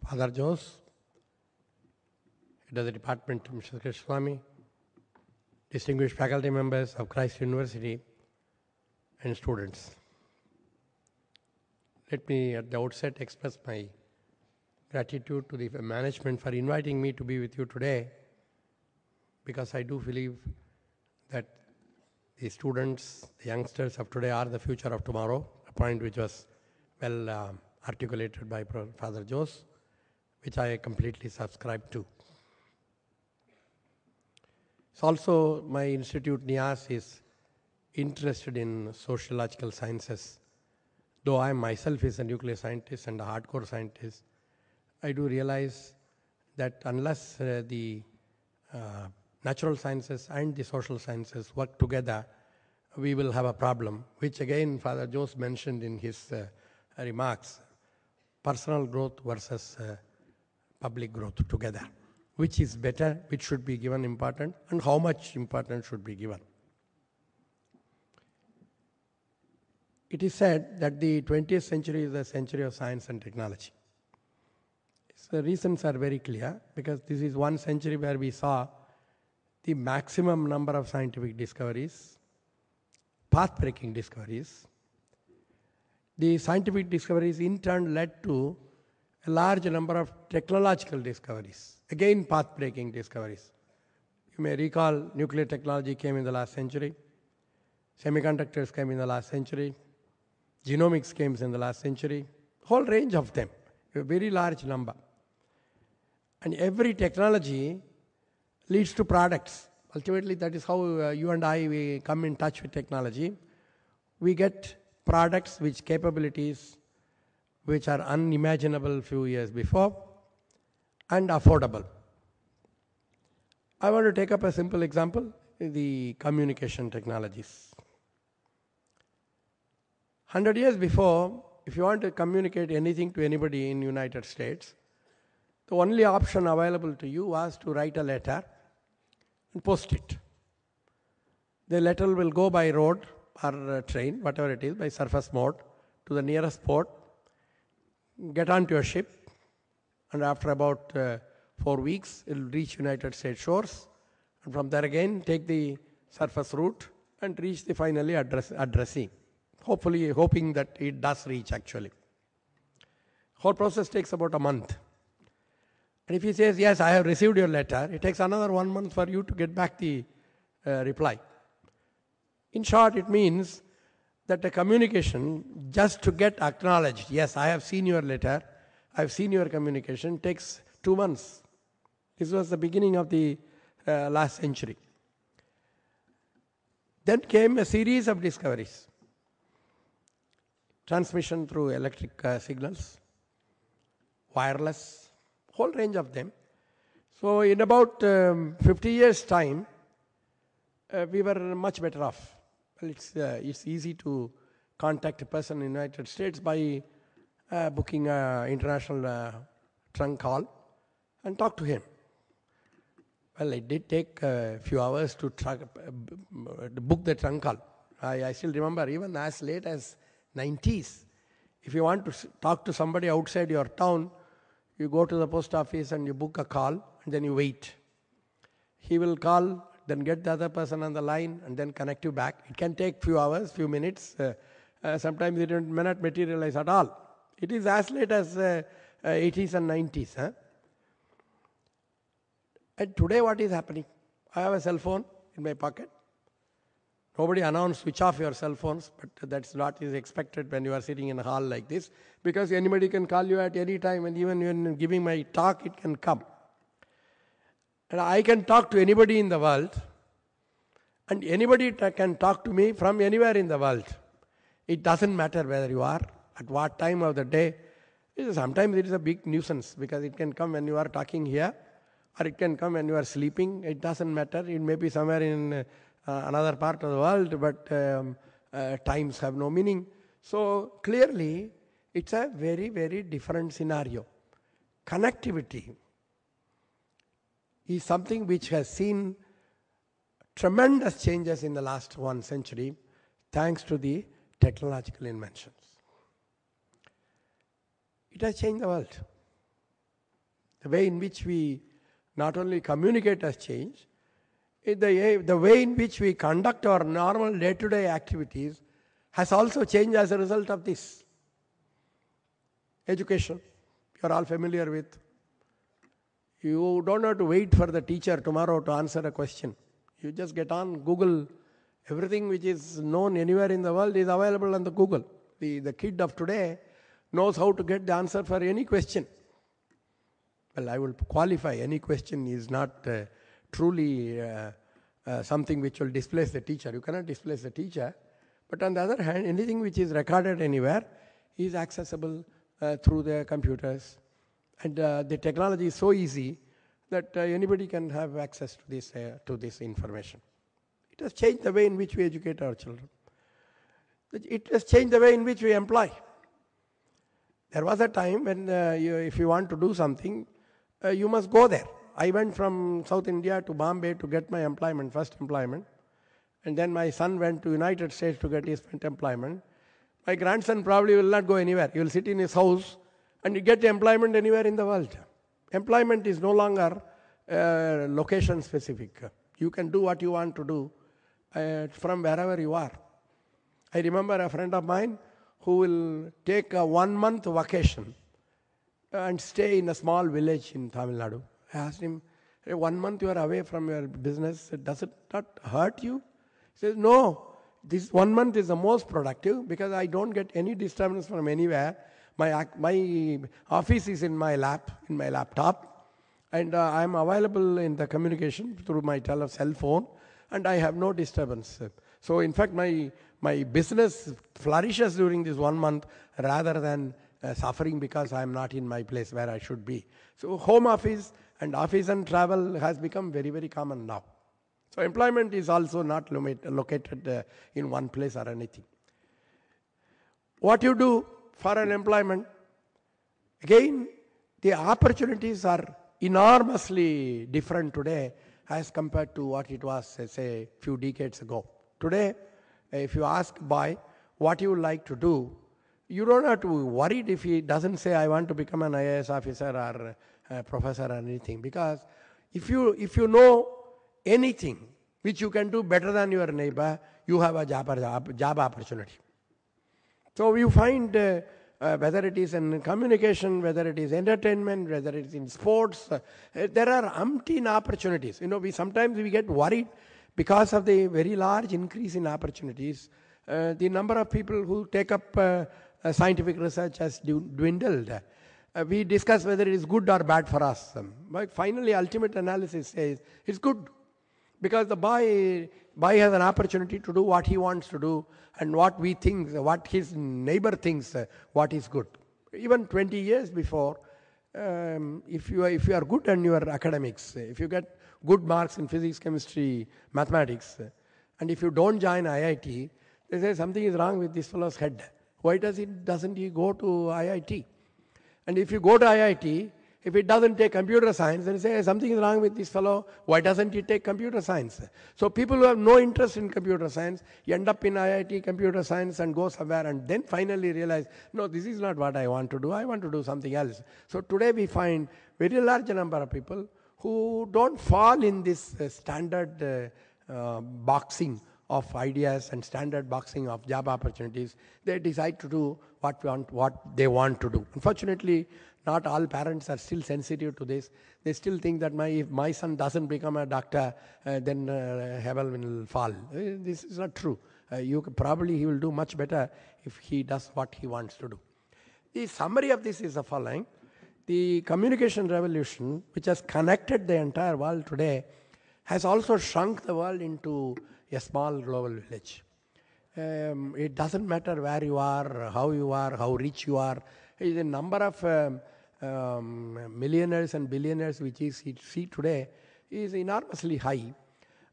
Father Jose, Head of the Department, Mr. Krishnaswamy, distinguished faculty members of Christ University, and students. Let me at the outset express my gratitude to the management for inviting me to be with you today, because I do believe that the students, the youngsters of today are the future of tomorrow, a point which was well articulated by Father Jose, which I completely subscribe to. It's also my institute, NIAS, is interested in sociological sciences. Though I myself is a nuclear scientist and a hardcore scientist, I do realize that unless the natural sciences and the social sciences work together, we will have a problem, which again Father Jose mentioned in his remarks, personal growth versus public growth together. Which is better, which should be given importance, and how much importance should be given. It is said that the 20th century is the century of science and technology. The reasons are very clear, because this is one century where we saw the maximum number of scientific discoveries, path-breaking discoveries. The scientific discoveries in turn led to a large number of technological discoveries, again path-breaking discoveries. You may recall nuclear technology came in the last century, semiconductors came in the last century, genomics came in the last century, whole range of them, a very large number. And every technology leads to products. Ultimately, that is how you and I, we come in touch with technology. We get products which capabilities which are unimaginable few years before and affordable. I want to take up a simple example, the communication technologies. 100 years before, if you want to communicate anything to anybody in the United States, the only option available to you was to write a letter and post it. The letter will go by road or train, whatever it is, by surface mode to the nearest port, get onto a ship, and after about 4 weeks, it will reach United States shores, and from there again take the surface route and reach the finally addressee. Hopefully, hoping that it does reach actually. Whole process takes about a month. And if he says, yes, I have received your letter, it takes another 1 month for you to get back the reply. In short, it means that the communication, just to get acknowledged, yes, I have seen your letter, I have seen your communication, takes 2 months. This was the beginning of the last century. Then came a series of discoveries. Transmission through electric signals, wireless, whole range of them. So in about 50 years' time, we were much better off. Well, it's easy to contact a person in the United States by booking an international trunk call and talk to him. Well, it did take a few hours to book the trunk call. I still remember, even as late as 90s, if you want to talk to somebody outside your town, you go to the post office and you book a call, and then you wait. He will call, then get the other person on the line, and then connect you back. It can take few hours, few minutes. Sometimes it may not materialize at all. It is as late as 80s and 90s. Huh? And today what is happening? I have a cell phone in my pocket. Nobody announced switch off your cell phones, but that's what is expected when you are sitting in a hall like this, because anybody can call you at any time, and even when giving my talk, it can come. And I can talk to anybody in the world, and anybody can talk to me from anywhere in the world. It doesn't matter whether you are, at what time of the day. Sometimes it is a big nuisance, because it can come when you are talking here, or it can come when you are sleeping. It doesn't matter. It may be somewhere in another part of the world, but times have no meaning. So clearly, it's a very, very different scenario. Connectivity is something which has seen tremendous changes in the last 1 century, thanks to the technological inventions. It has changed the world. The way in which we not only communicate has changed, the way in which we conduct our normal day-to-day activities has also changed as a result of this. Education, you are all familiar with. You don't have to wait for the teacher tomorrow to answer a question. You just get on Google. Everything which is known anywhere in the world is available on the Google. The kid of today knows how to get the answer for any question. Well, I will qualify. Any question is not truly something which will displace the teacher. You cannot displace the teacher. But on the other hand, anything which is recorded anywhere is accessible through the computers. And the technology is so easy that anybody can have access to this information. It has changed the way in which we educate our children. It has changed the way in which we employ. There was a time when if you want to do something, you must go there. I went from South India to Bombay to get my employment, first employment. And then my son went to United States to get his employment. My grandson probably will not go anywhere. He will sit in his house and you get employment anywhere in the world. Employment is no longer location specific. You can do what you want to do from wherever you are. I remember a friend of mine who will take a 1 month vacation and stay in a small village in Tamil Nadu. I asked him, 1 month you are away from your business, does it not hurt you? He says, no, this 1 month is the most productive because I don't get any disturbance from anywhere. My office is in my laptop, and I am available in the communication through my cell phone, and I have no disturbance. So in fact, my business flourishes during this 1 month rather than suffering because I am not in my place where I should be. So home office and travel has become very, very common now. So employment is also not located in one place or anything. What you do for an employment, again, the opportunities are enormously different today as compared to what it was, say, a few decades ago. Today, if you ask boy what you would like to do, you don't have to be worried if he doesn't say, I want to become an IAS officer or a professor or anything. Because if you know anything which you can do better than your neighbor, you have a job opportunity. So you find whether it is in communication, whether it is entertainment, whether it is in sports, there are umpteen opportunities. Sometimes we get worried because of the very large increase in opportunities. The number of people who take up scientific research has dwindled. We discuss whether it is good or bad for us. But finally, ultimate analysis says it's good. Because the boy has an opportunity to do what he wants to do and what his neighbor thinks what is good. Even 20 years before, if you are good in your academics, if you get good marks in physics, chemistry, mathematics, and if you don't join IIT, they say something is wrong with this fellow's head. Why doesn't he go to IIT? And if you go to IIT, if it doesn't take computer science, then say something is wrong with this fellow. Why doesn't he take computer science? So people who have no interest in computer science end up in IIT computer science and go somewhere and then finally realize, no, this is not what I want to do. I want to do something else. So today we find very large number of people who don't fall in this standard boxing of ideas and standard boxing of job opportunities. They decide to do what they want to do. Unfortunately, not all parents are still sensitive to this. They still think that if my son doesn't become a doctor, then heaven will fall. This is not true. Probably he will do much better if he does what he wants to do. The summary of this is the following. The communication revolution, which has connected the entire world today, has also shrunk the world into a small global village. It doesn't matter where you are, how rich you are. The number of millionaires and billionaires which you see today is enormously high.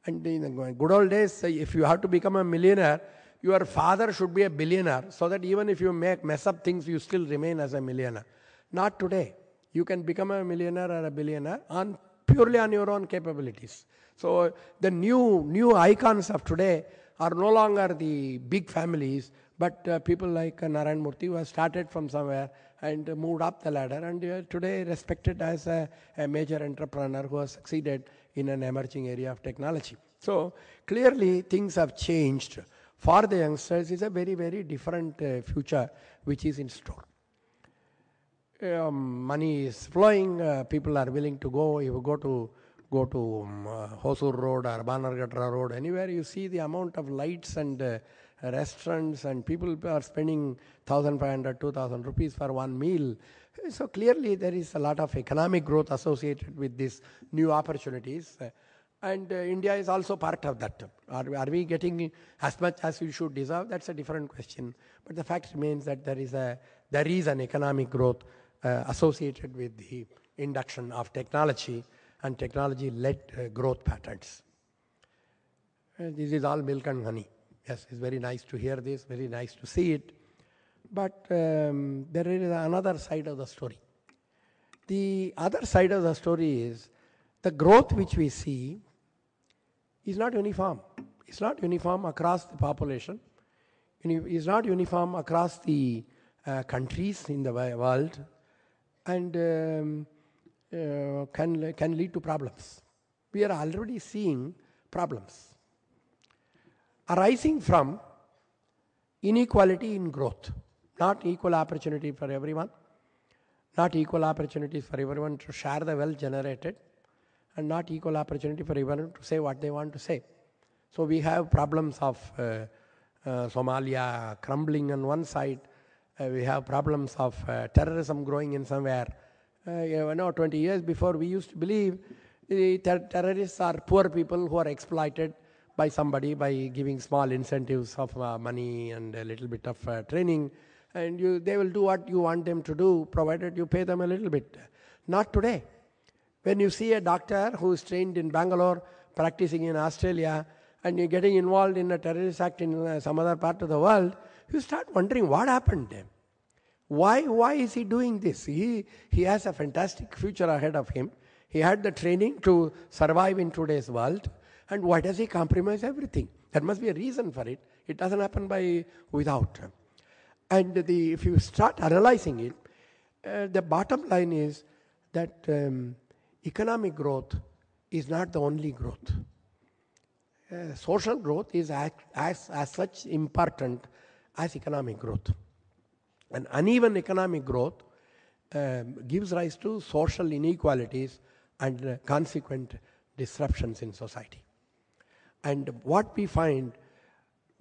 And in the good old days, if you have to become a millionaire, your father should be a billionaire, so that even if you mess up things, you still remain as a millionaire. Not today. You can become a millionaire or a billionaire purely on your own capabilities. So the new icons of today are no longer the big families, but people like Ramamurthy who have started from somewhere and moved up the ladder, and today respected as a major entrepreneur who has succeeded in an emerging area of technology. So clearly things have changed. For the youngsters, it's a very, very different future which is in store. Money is flowing, people are willing to go. If you go to Hosur Road or Banargatra Road, anywhere you see the amount of lights and restaurants, and people are spending 1,500, 2,000 rupees for one meal. So clearly there is a lot of economic growth associated with these new opportunities. And India is also part of that. Are we getting as much as we should deserve? That's a different question. But the fact remains that there is an economic growth associated with the induction of technology and technology-led growth patterns. This is all milk and honey. Yes, it's very nice to hear this, very nice to see it. But there is another side of the story. The other side of the story is the growth which we see is not uniform. It's not uniform across the population. It's not uniform across the countries in the world, and can lead to problems. We are already seeing problems arising from inequality in growth. Not equal opportunity for everyone, not equal opportunities for everyone to share the wealth generated, and not equal opportunity for everyone to say what they want to say. So we have problems of Somalia crumbling on one side. We have problems of terrorism growing in somewhere. 20 years before, we used to believe the terrorists are poor people who are exploited by somebody by giving small incentives of money and a little bit of training, and they will do what you want them to do, provided you pay them a little bit. Not today. When you see a doctor who is trained in Bangalore, practicing in Australia, and you're getting involved in a terrorist act in some other part of the world, you start wondering what happened to him. Why is he doing this? He has a fantastic future ahead of him. He had the training to survive in today's world, and why does he compromise everything? There must be a reason for it. It doesn't happen without. And if you start analyzing it, the bottom line is that economic growth is not the only growth. Social growth is as such important as economic growth. And uneven economic growth gives rise to social inequalities and consequent disruptions in society. And what we find,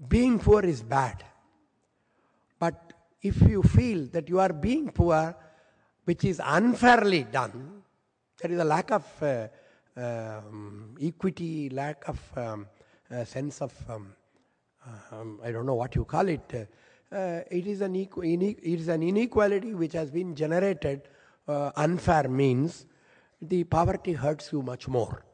being poor is bad. But if you feel that you are being poor, which is unfairly done, there is a lack of equity, lack of sense of, I don't know what you call it. It is an inequality which has been generated. Unfair means the poverty hurts you much more.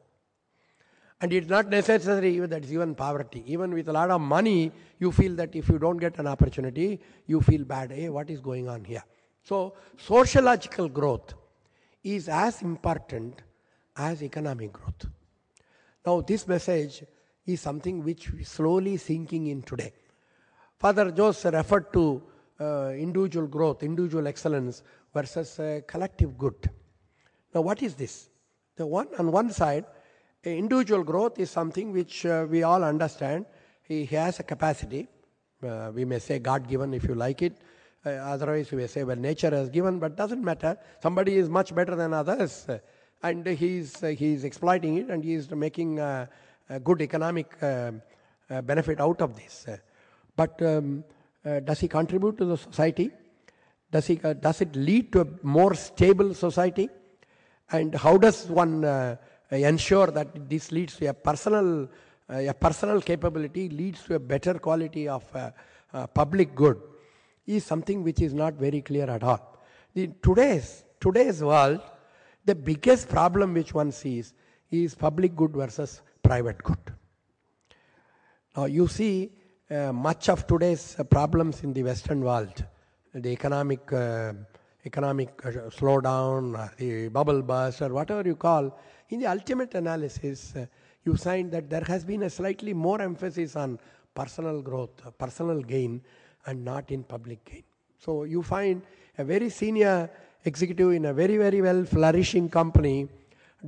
And it's not necessary that it's even poverty. Even with a lot of money, you feel that if you don't get an opportunity, you feel bad. Hey, what is going on here? So sociological growth is as important as economic growth. Now this message is something which is slowly sinking in today. Father Jose referred to individual growth, individual excellence versus collective good. Now what is this? On one side, individual growth is something which we all understand. He has a capacity. We may say God-given if you like it. Otherwise we may say, well, nature has given, but doesn't matter. Somebody is much better than others, and he's exploiting it, and he is making a good economic benefit out of this. But does he contribute to the society? Does it lead to a more stable society? And how does one ensure that this leads to a personal capability, leads to a better quality of public good, is something which is not very clear at all. In today's world, the biggest problem which one sees is public good versus private good. Now you see much of today's problems in the Western world, the economic slowdown, the bubble burst, or whatever you call, in the ultimate analysis, you find that there has been a slightly more emphasis on personal growth, personal gain, and not in public gain. So you find a very senior executive in a very, very well flourishing company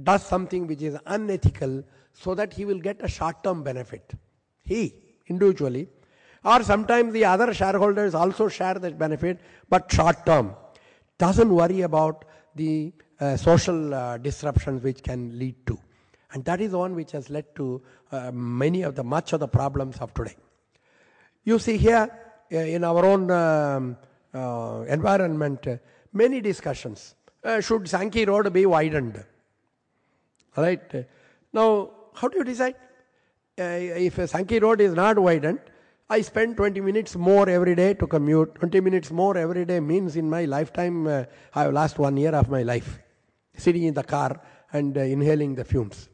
does something which is unethical so that he will get a short-term benefit, he individually, or sometimes the other shareholders also share that benefit, but short-term, doesn't worry about the social disruptions which can lead to. And that is one which has led to much of the problems of today. You see here in our own environment, many discussions. Should Sankey Road be widened? All right. Now, how do you decide? If Sankey Road is not widened, I spend 20 minutes more every day to commute. 20 minutes more every day means in my lifetime, I have lost 1 year of my life, sitting in the car and inhaling the fumes.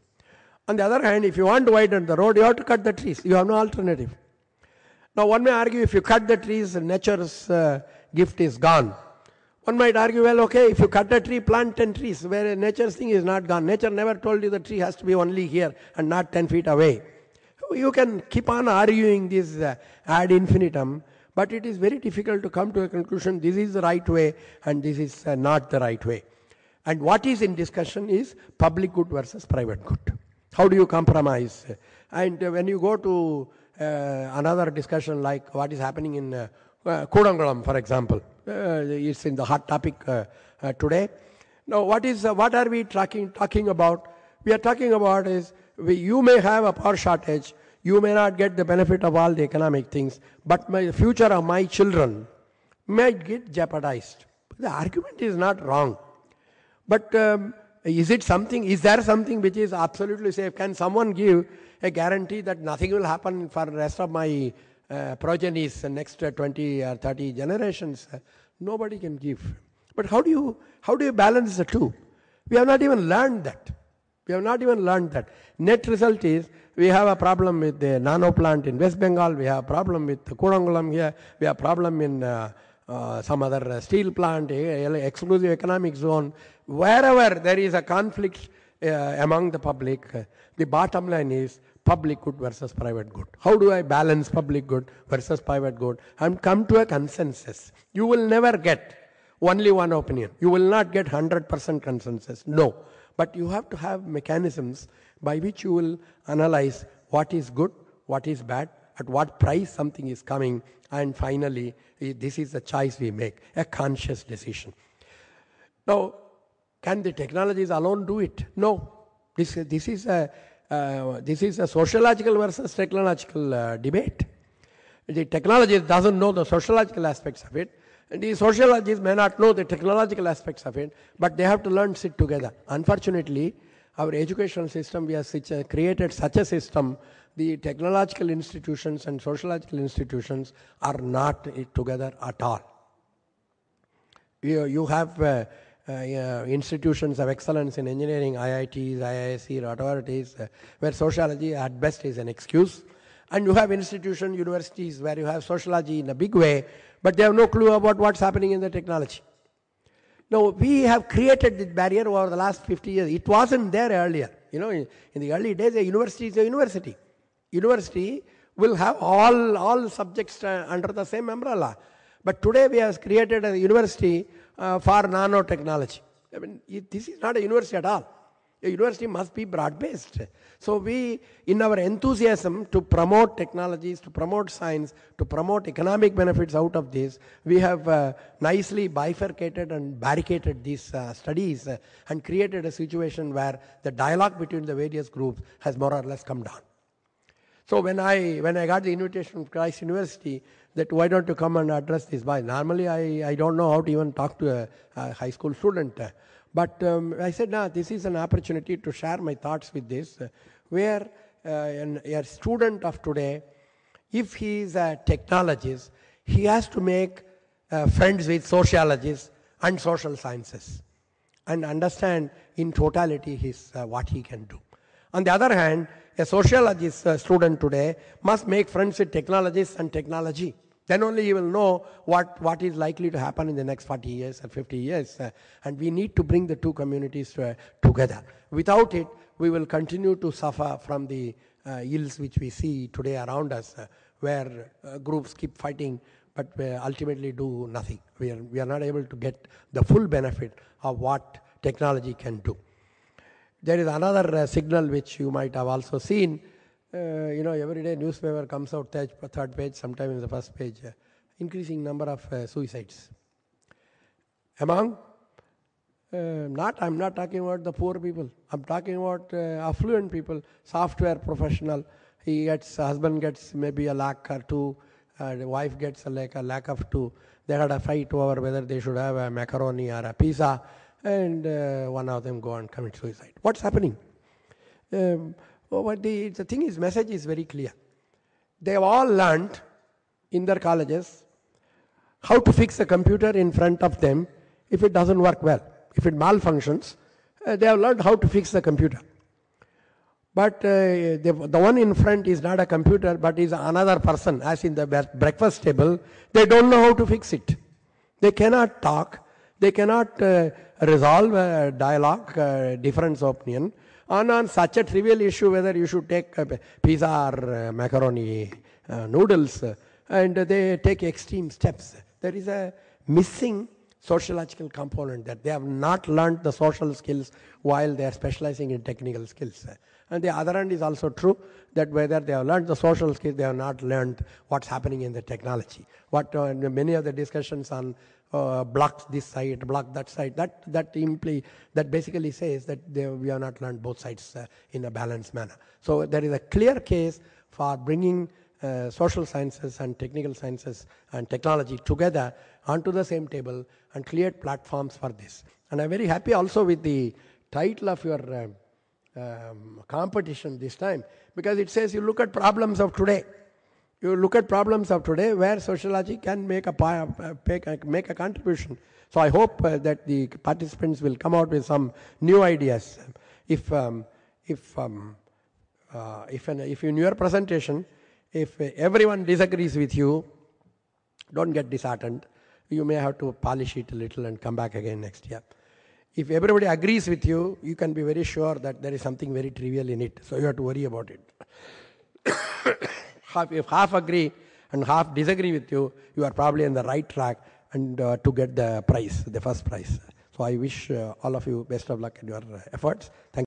On the other hand, if you want to widen the road, you have to cut the trees. You have no alternative. Now, one may argue if you cut the trees, nature's gift is gone. One might argue, well, okay, if you cut a tree, plant 10 trees, where nature's thing is not gone. Nature never told you the tree has to be only here and not 10 feet away. You can keep on arguing this ad infinitum, but it is very difficult to come to a conclusion, this is the right way and this is not the right way. And what is in discussion is public good versus private good. How do you compromise? And when you go to another discussion like what is happening in Kudangalam, for example, it's in the hot topic today. Now, what are we talking about? We are talking about is you may have a power shortage, you may not get the benefit of all the economic things, but the future of my children might get jeopardized. The argument is not wrong. But is there something which is absolutely safe? Can someone give a guarantee that nothing will happen for the rest of my progenies, the next 20 or 30 generations? Nobody can give. But how do you balance the two? We have not even learned that. Net result is we have a problem with the nano plant in West Bengal, we have a problem with Kudangalam here, we have a problem in some other steel plant, exclusive economic zone. Wherever there is a conflict among the public, the bottom line is public good versus private good. How do I balance public good versus private good and come to a consensus? You will never get only one opinion. You will not get 100% consensus. No. But you have to have mechanisms by which you will analyze what is good, what is bad, at what price something is coming, and finally, this is the choice we make, a conscious decision. Now, can the technologies alone do it? No. This is a sociological versus technological debate. The technology doesn't know the sociological aspects of it. And the sociologists may not know the technological aspects of it, but they have to learn to sit together. Unfortunately, our educational system, we have created such a system, the technological institutions and sociological institutions are not together at all. You have institutions of excellence in engineering, IITs, IISc, whatever it is, where sociology at best is an excuse. And you have institutions, universities, where you have sociology in a big way, but they have no clue about what's happening in the technology. Now, we have created this barrier over the last 50 years. It wasn't there earlier. In the early days, a university is a university. University will have all subjects under the same umbrella. But today, we have created a university for nanotechnology. I mean, this is not a university at all. A university must be broad-based. So we, in our enthusiasm to promote technologies, to promote science, to promote economic benefits out of this, we have nicely bifurcated and barricaded these studies and created a situation where the dialogue between the various groups has more or less come down. So when I got the invitation from Christ University that why don't you come and address this, normally I don't know how to even talk to a high school student. But I said, this is an opportunity to share my thoughts with this, where a student of today, if he is a technologist, he has to make friends with sociologists and social sciences and understand in totality what he can do. On the other hand, a sociologist student today must make friends with technologists and technology. Then only he will know what is likely to happen in the next 40 years or 50 years. And we need to bring the two communities together. Without it, we will continue to suffer from the ills which we see today around us, where groups keep fighting but we ultimately do nothing. We are not able to get the full benefit of what technology can do. There is another signal which you might have also seen. Every day newspaper comes out, third page, sometimes in the first page, increasing number of suicides. Among, I'm not talking about the poor people. I'm talking about affluent people, software professional. Husband gets maybe 1 lakh or 2, the wife gets like 1 lakh of 2. They had a fight over whether they should have a macaroni or a pizza, and one of them go and commit suicide. What's happening? The thing is, message is very clear. They have all learned in their colleges how to fix a computer in front of them if it doesn't work well. If it malfunctions, they have learned how to fix the computer. But the one in front is not a computer, but is another person, as in the breakfast table. They don't know how to fix it. They cannot talk. They cannot resolve a dialogue, difference of opinion, on such a trivial issue, whether you should take pizza or macaroni noodles, and they take extreme steps. There is a missing sociological component, that they have not learned the social skills while they are specializing in technical skills. And the other end is also true, that whether they have learned the social skills, they have not learned what's happening in the technology. Many of the discussions on blocks this side, block that side, that basically says that we have not learned both sides in a balanced manner. So there is a clear case for bringing social sciences and technical sciences and technology together onto the same table and create platforms for this. And I'm very happy also with the title of your competition this time, because it says you look at problems of today. You look at problems of today where sociology can make a contribution. So I hope that the participants will come out with some new ideas. If in your presentation, if everyone disagrees with you, don't get disheartened. You may have to polish it a little and come back again next year. If everybody agrees with you, you can be very sure that there is something very trivial in it. So you have to worry about it. If half agree and half disagree with you, you are probably on the right track and to get the prize, the first prize. So I wish all of you best of luck in your efforts. Thank you.